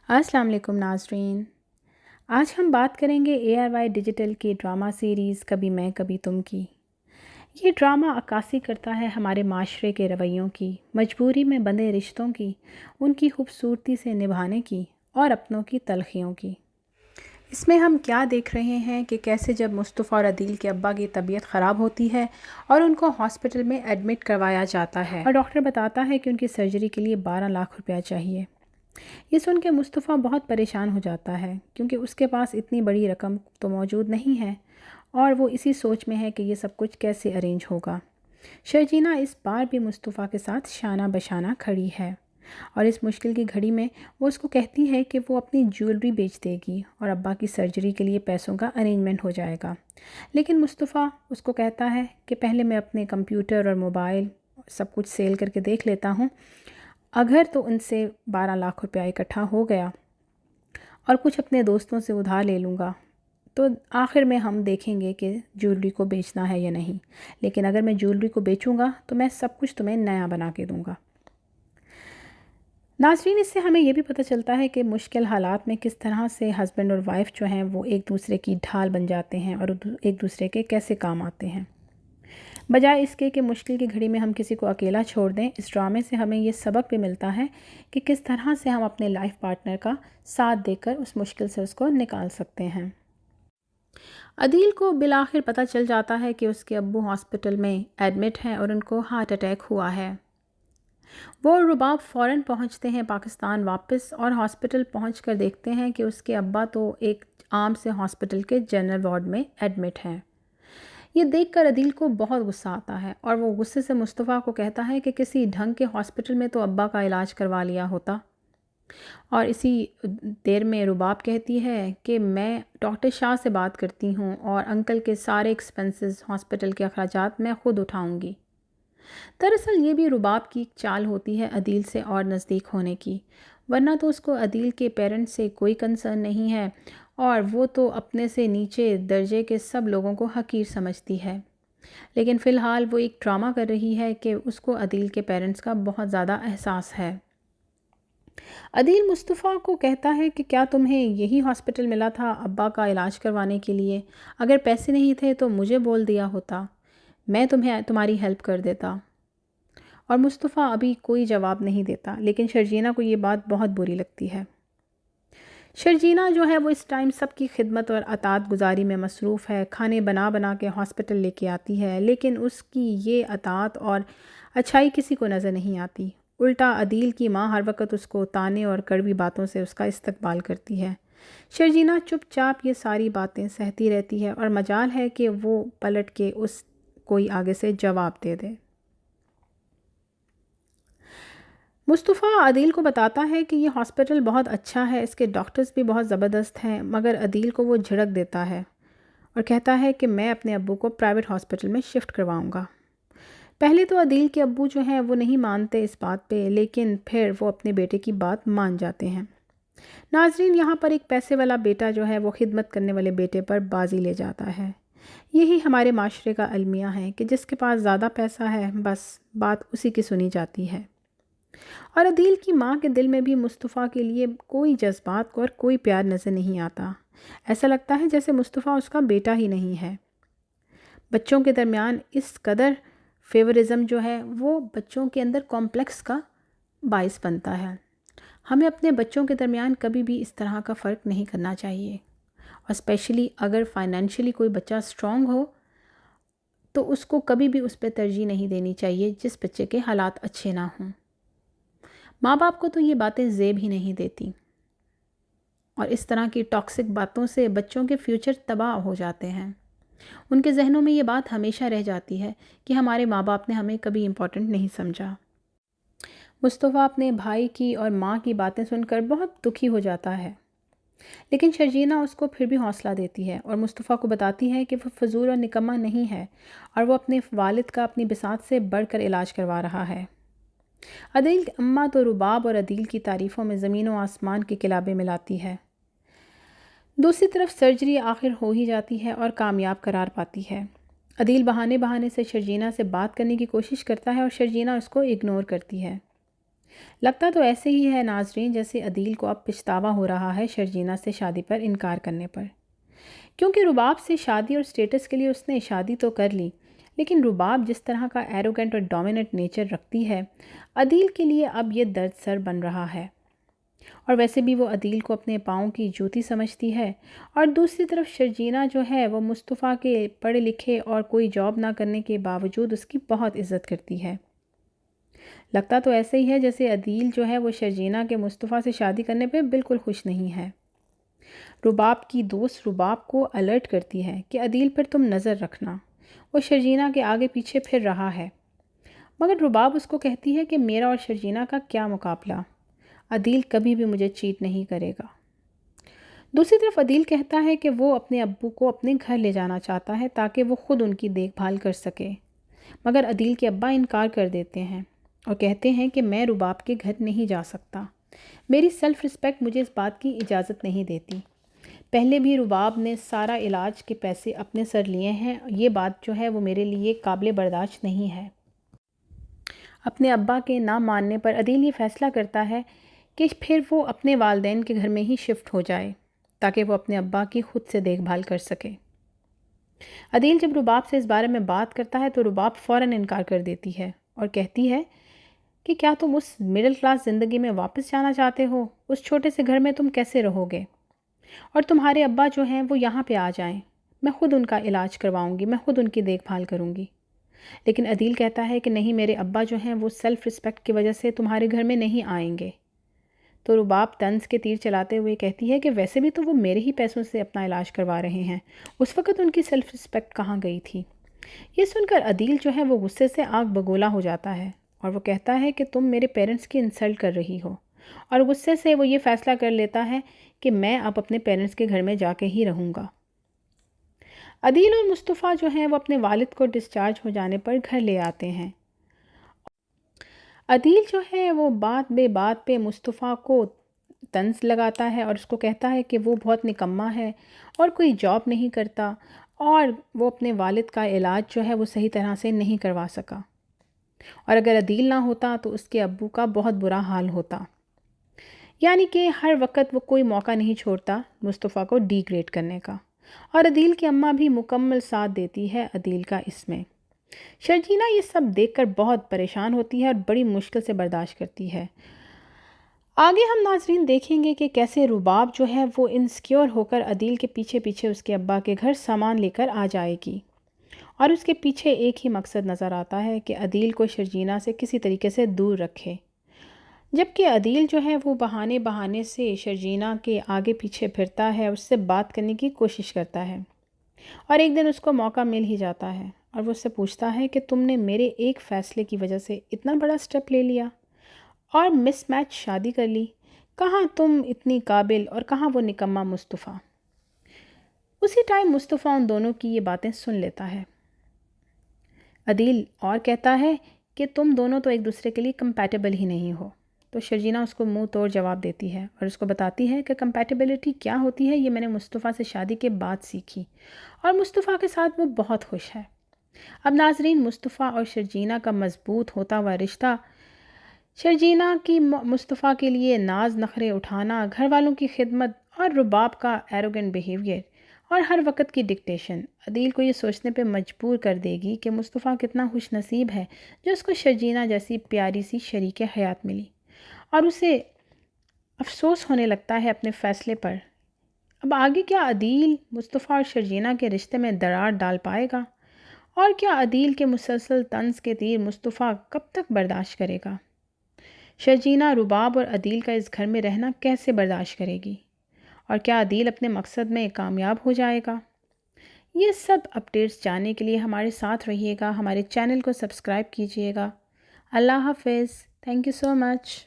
السلام علیکم ناظرین، آج ہم بات کریں گے ARY ڈیجیٹل کی ڈرامہ سیریز کبھی میں کبھی تم کی۔ یہ ڈرامہ عکاسی کرتا ہے ہمارے معاشرے کے رویوں کی، مجبوری میں بندھے رشتوں کی، ان کی خوبصورتی سے نبھانے کی اور اپنوں کی تلخیوں کی۔ اس میں ہم کیا دیکھ رہے ہیں کہ کیسے جب مصطفیٰ اور عدیل کے ابا کی طبیعت خراب ہوتی ہے اور ان کو ہاسپٹل میں ایڈمٹ کروایا جاتا ہے اور ڈاکٹر بتاتا ہے کہ ان کی سرجری کے لیے 12 لاکھ روپیہ چاہیے۔ یہ سن کے مصطفیٰ بہت پریشان ہو جاتا ہے کیونکہ اس کے پاس اتنی بڑی رقم تو موجود نہیں ہے اور وہ اسی سوچ میں ہے کہ یہ سب کچھ کیسے ارینج ہوگا۔ شرجینہ اس بار بھی مصطفیٰ کے ساتھ شانہ بشانہ کھڑی ہے اور اس مشکل کی گھڑی میں وہ اس کو کہتی ہے کہ وہ اپنی جیولری بیچ دے گی اور ابا کی سرجری کے لیے پیسوں کا ارینجمنٹ ہو جائے گا، لیکن مصطفیٰ اس کو کہتا ہے کہ پہلے میں اپنے کمپیوٹر اور موبائل سب کچھ سیل کر کے دیکھ لیتا ہوں، اگر تو ان سے 12 لاکھ روپیہ اکٹھا ہو گیا اور کچھ اپنے دوستوں سے ادھار لے لوں گا تو آخر میں ہم دیکھیں گے کہ جیولری کو بیچنا ہے یا نہیں، لیکن اگر میں جیولری کو بیچوں گا تو میں سب کچھ تمہیں نیا بنا کے دوں گا۔ ناظرین، اس سے ہمیں یہ بھی پتہ چلتا ہے کہ مشکل حالات میں کس طرح سے ہسبینڈ اور وائف جو ہیں وہ ایک دوسرے کی ڈھال بن جاتے ہیں اور ایک دوسرے کے کیسے کام آتے ہیں۔ بجائے اس کے کہ مشکل کی گھڑی میں ہم کسی کو اکیلا چھوڑ دیں، اس ڈرامے سے ہمیں یہ سبق بھی ملتا ہے کہ کس طرح سے ہم اپنے لائف پارٹنر کا ساتھ دے کر اس مشکل سے اس کو نکال سکتے ہیں۔ عدیل کو بالآخر پتہ چل جاتا ہے کہ اس کے ابو ہاسپٹل میں ایڈمٹ ہیں اور ان کو ہارٹ اٹیک ہوا ہے۔ وہ اور رباب فوراً پہنچتے ہیں پاکستان واپس اور ہاسپٹل پہنچ کر دیکھتے ہیں کہ اس کے ابا تو ایک عام سے ہاسپٹل کے جنرل وارڈ میں ایڈمٹ ہیں۔ یہ دیکھ کر عدیل کو بہت غصہ آتا ہے اور وہ غصے سے مصطفیٰ کو کہتا ہے کہ کسی ڈھنگ کے ہاسپٹل میں تو ابا کا علاج کروا لیا ہوتا، اور اسی دیر میں رباب کہتی ہے کہ میں ڈاکٹر شاہ سے بات کرتی ہوں اور انکل کے سارے ایکسپنسز، ہاسپٹل کے اخراجات میں خود اٹھاؤں گی۔ دراصل یہ بھی رباب کی ایک چال ہوتی ہے عدیل سے اور نزدیک ہونے کی، ورنہ تو اس کو عدیل کے پیرنٹس سے کوئی کنسرن نہیں ہے اور وہ تو اپنے سے نیچے درجے کے سب لوگوں کو حقیر سمجھتی ہے، لیکن فی الحال وہ ایک ڈرامہ کر رہی ہے کہ اس کو عدیل کے پیرنٹس کا بہت زیادہ احساس ہے۔ عدیل مصطفیٰ کو کہتا ہے کہ کیا تمہیں یہی ہاسپٹل ملا تھا ابا کا علاج کروانے کے لیے؟ اگر پیسے نہیں تھے تو مجھے بول دیا ہوتا، میں تمہاری ہیلپ کر دیتا۔ اور مصطفیٰ ابھی کوئی جواب نہیں دیتا، لیکن شرجینہ کو یہ بات بہت بری لگتی ہے۔ شرجینہ جو ہے وہ اس ٹائم سب کی خدمت اور اطاعت گزاری میں مصروف ہے، کھانے بنا بنا کے ہاسپٹل لے کے آتی ہے، لیکن اس کی یہ اطاعت اور اچھائی کسی کو نظر نہیں آتی۔ الٹا عدیل کی ماں ہر وقت اس کو تانے اور کڑوی باتوں سے اس کا استقبال کرتی ہے۔ شرجینہ چپ چاپ یہ ساری باتیں سہتی رہتی ہے اور مجال ہے کہ وہ پلٹ کے اس کوئی آگے سے جواب دے دے۔ مصطفیٰ عدیل کو بتاتا ہے کہ یہ ہاسپٹل بہت اچھا ہے، اس کے ڈاکٹرز بھی بہت زبردست ہیں، مگر عدیل کو وہ جھڑک دیتا ہے اور کہتا ہے کہ میں اپنے ابو کو پرائیویٹ ہاسپٹل میں شفٹ کرواؤں گا۔ پہلے تو عدیل کے ابو جو ہیں وہ نہیں مانتے اس بات پہ، لیکن پھر وہ اپنے بیٹے کی بات مان جاتے ہیں۔ ناظرین، یہاں پر ایک پیسے والا بیٹا جو ہے وہ خدمت کرنے والے بیٹے پر بازی لے جاتا ہے۔ یہی ہمارے معاشرے کا المیہ ہے کہ جس کے پاس زیادہ پیسہ ہے بس بات اسی کی سنی جاتی ہے۔ اور عدیل کی ماں کے دل میں بھی مصطفیٰ کے لیے کوئی جذبات اور کوئی پیار نظر نہیں آتا، ایسا لگتا ہے جیسے مصطفیٰ اس کا بیٹا ہی نہیں ہے۔ بچوں کے درمیان اس قدر فیورزم جو ہے وہ بچوں کے اندر کمپلیکس کا باعث بنتا ہے۔ ہمیں اپنے بچوں کے درمیان کبھی بھی اس طرح کا فرق نہیں کرنا چاہیے، اور اسپیشلی اگر فائنینشلی کوئی بچہ اسٹرانگ ہو تو اس کو کبھی بھی اس پہ ترجیح نہیں دینی چاہیے جس بچے کے حالات اچھے نہ ہوں۔ ماں باپ کو تو یہ باتیں زیب ہی نہیں دیتی، اور اس طرح کی ٹاکسک باتوں سے بچوں کے فیوچر تباہ ہو جاتے ہیں۔ ان کے ذہنوں میں یہ بات ہمیشہ رہ جاتی ہے کہ ہمارے ماں باپ نے ہمیں کبھی امپورٹنٹ نہیں سمجھا۔ مصطفیٰ اپنے بھائی کی اور ماں کی باتیں سن کر بہت دکھی ہو جاتا ہے، لیکن شرجینہ اس کو پھر بھی حوصلہ دیتی ہے اور مصطفیٰ کو بتاتی ہے کہ وہ فضول اور نکمہ نہیں ہے اور وہ اپنے والد کا اپنی بساط سے بڑھ کر علاج کروا رہا ہے۔ عدیل اماں تو رباب اور عدیل کی تعریفوں میں زمین و آسمان کے کلابے ملاتی ہے۔ دوسری طرف سرجری آخر ہو ہی جاتی ہے اور کامیاب قرار پاتی ہے۔ عدیل بہانے سے شرجینہ سے بات کرنے کی کوشش کرتا ہے اور شرجینہ اس کو اگنور کرتی ہے۔ لگتا تو ایسے ہی ہے ناظرین جیسے عدیل کو اب پچھتاوا ہو رہا ہے شرجینہ سے شادی پر انکار کرنے پر، کیونکہ رباب سے شادی اور سٹیٹس کے لیے اس نے شادی تو کر لی، لیکن رباب جس طرح کا ایروگنٹ اور ڈومیننٹ نیچر رکھتی ہے، عدیل کے لیے اب یہ درد سر بن رہا ہے۔ اور ویسے بھی وہ عدیل کو اپنے پاؤں کی جوتی سمجھتی ہے، اور دوسری طرف شرجینہ جو ہے وہ مصطفیٰ کے پڑھے لکھے اور کوئی جاب نہ کرنے کے باوجود اس کی بہت عزت کرتی ہے۔ لگتا تو ایسے ہی ہے جیسے عدیل جو ہے وہ شرجینہ کے مصطفیٰ سے شادی کرنے پہ بالکل خوش نہیں ہے۔ رباب کی دوست رباب کو الرٹ کرتی ہے کہ عدیل پر تم نظر رکھنا، وہ شرجینہ کے آگے پیچھے پھر رہا ہے، مگر رباب اس کو کہتی ہے کہ میرا اور شرجینہ کا کیا مقابلہ، عدیل کبھی بھی مجھے چیٹ نہیں کرے گا۔ دوسری طرف عدیل کہتا ہے کہ وہ اپنے ابو کو اپنے گھر لے جانا چاہتا ہے تاکہ وہ خود ان کی دیکھ بھال کر سکے، مگر عدیل کے ابا انکار کر دیتے ہیں اور کہتے ہیں کہ میں رباب کے گھر نہیں جا سکتا، میری سیلف رسپیکٹ مجھے اس بات کی اجازت نہیں دیتی۔ پہلے بھی رباب نے سارا علاج کے پیسے اپنے سر لیے ہیں، یہ بات جو ہے وہ میرے لیے قابل برداشت نہیں ہے۔ اپنے ابا کے نہ ماننے پر عدیل یہ فیصلہ کرتا ہے کہ پھر وہ اپنے والدین کے گھر میں ہی شفٹ ہو جائے تاکہ وہ اپنے ابا کی خود سے دیکھ بھال کر سکے۔ عدیل جب رباب سے اس بارے میں بات کرتا ہے تو رباب فوراً انکار کر دیتی ہے اور کہتی ہے کہ کیا تم اس مڈل کلاس زندگی میں واپس جانا چاہتے ہو؟ اس چھوٹے سے گھر میں تم کیسے رہو گے؟ اور تمہارے ابا جو ہیں وہ یہاں پہ آ جائیں، میں خود ان کا علاج کرواؤں گی، میں خود ان کی دیکھ بھال کروں گی۔ لیکن عدیل کہتا ہے کہ نہیں، میرے ابا جو ہیں وہ سیلف رسپیکٹ کی وجہ سے تمہارے گھر میں نہیں آئیں گے۔ تو رباب طنز کے تیر چلاتے ہوئے کہتی ہے کہ ویسے بھی تو وہ میرے ہی پیسوں سے اپنا علاج کروا رہے ہیں، اس وقت ان کی سیلف رسپیکٹ کہاں گئی تھی؟ یہ سن کر عدیل جو ہے وہ غصے سے آگ بگولا ہو جاتا ہے اور وہ کہتا ہے کہ تم میرے پیرنٹس کی انسلٹ کر رہی ہو، اور غصے سے وہ یہ فیصلہ کر لیتا ہے کہ میں اب اپنے پیرنٹس کے گھر میں جا کے ہی رہوں گا۔ عدیل اور مصطفیٰ جو ہیں وہ اپنے والد کو ڈسچارج ہو جانے پر گھر لے آتے ہیں۔ عدیل جو ہے وہ بات بے بات پہ مصطفیٰ کو طنز لگاتا ہے اور اس کو کہتا ہے کہ وہ بہت نکما ہے اور کوئی جاب نہیں کرتا، اور وہ اپنے والد کا علاج جو ہے وہ صحیح طرح سے نہیں کروا سکا، اور اگر عدیل نہ ہوتا تو اس کے ابو کا بہت برا حال ہوتا۔ یعنی کہ ہر وقت وہ کوئی موقع نہیں چھوڑتا مصطفیٰ کو ڈی گریڈ کرنے کا، اور عدیل کی اماں بھی مکمل ساتھ دیتی ہے عدیل کا اس میں۔ شرجینہ یہ سب دیکھ کر بہت پریشان ہوتی ہے اور بڑی مشکل سے برداشت کرتی ہے۔ آگے ہم ناظرین دیکھیں گے کہ کیسے رباب جو ہے وہ انسیکیور ہو کر عدیل کے پیچھے پیچھے اس کے ابا کے گھر سامان لے کر آ جائے گی، اور اس کے پیچھے ایک ہی مقصد نظر آتا ہے کہ عدیل کو شرجینہ سے کسی طریقے سے دور رکھے، جبکہ عدیل جو ہے وہ بہانے بہانے سے شرجینہ کے آگے پیچھے پھرتا ہے، اس سے بات کرنے کی کوشش کرتا ہے، اور ایک دن اس کو موقع مل ہی جاتا ہے اور وہ اس سے پوچھتا ہے کہ تم نے میرے ایک فیصلے کی وجہ سے اتنا بڑا سٹیپ لے لیا اور مس میچ شادی کر لی، کہاں تم اتنی قابل اور کہاں وہ نکما مصطفیٰ۔ اسی ٹائم مصطفیٰ ان دونوں کی یہ باتیں سن لیتا ہے۔ عدیل اور کہتا ہے کہ تم دونوں تو ایک دوسرے کے لیے کمپیٹیبل ہی نہیں ہو، تو شرجینہ اس کو منہ توڑ جواب دیتی ہے اور اس کو بتاتی ہے کہ کمپیٹیبلٹی کیا ہوتی ہے یہ میں نے مصطفیٰ سے شادی کے بعد سیکھی، اور مصطفیٰ کے ساتھ وہ بہت خوش ہے۔ اب ناظرین، مصطفیٰ اور شرجینہ کا مضبوط ہوتا ہوا رشتہ، شرجینہ کی مصطفیٰ کے لیے ناز نخرے اٹھانا، گھر والوں کی خدمت، اور رباب کا ایروگنٹ بیہیویئر اور ہر وقت کی ڈکٹیشن عدیل کو یہ سوچنے پہ مجبور کر دے گی کہ مصطفیٰ کتنا خوش نصیب ہے جو اس کو شرجینہ جیسی پیاری سی شریک حیات ملی، اور اسے افسوس ہونے لگتا ہے اپنے فیصلے پر۔ اب آگے کیا عدیل مصطفیٰ اور شرجینہ کے رشتے میں درار ڈال پائے گا، اور کیا عدیل کے مسلسل طنز کے تیر مصطفیٰ کب تک برداشت کرے گا؟ شرجینہ رباب اور عدیل کا اس گھر میں رہنا کیسے برداشت کرے گی، اور کیا عدیل اپنے مقصد میں کامیاب ہو جائے گا؟ یہ سب اپڈیٹس جاننے کے لیے ہمارے ساتھ رہیے گا، ہمارے چینل کو سبسکرائب کیجیے گا۔ اللہ حافظ، تھینک یو سو مچ۔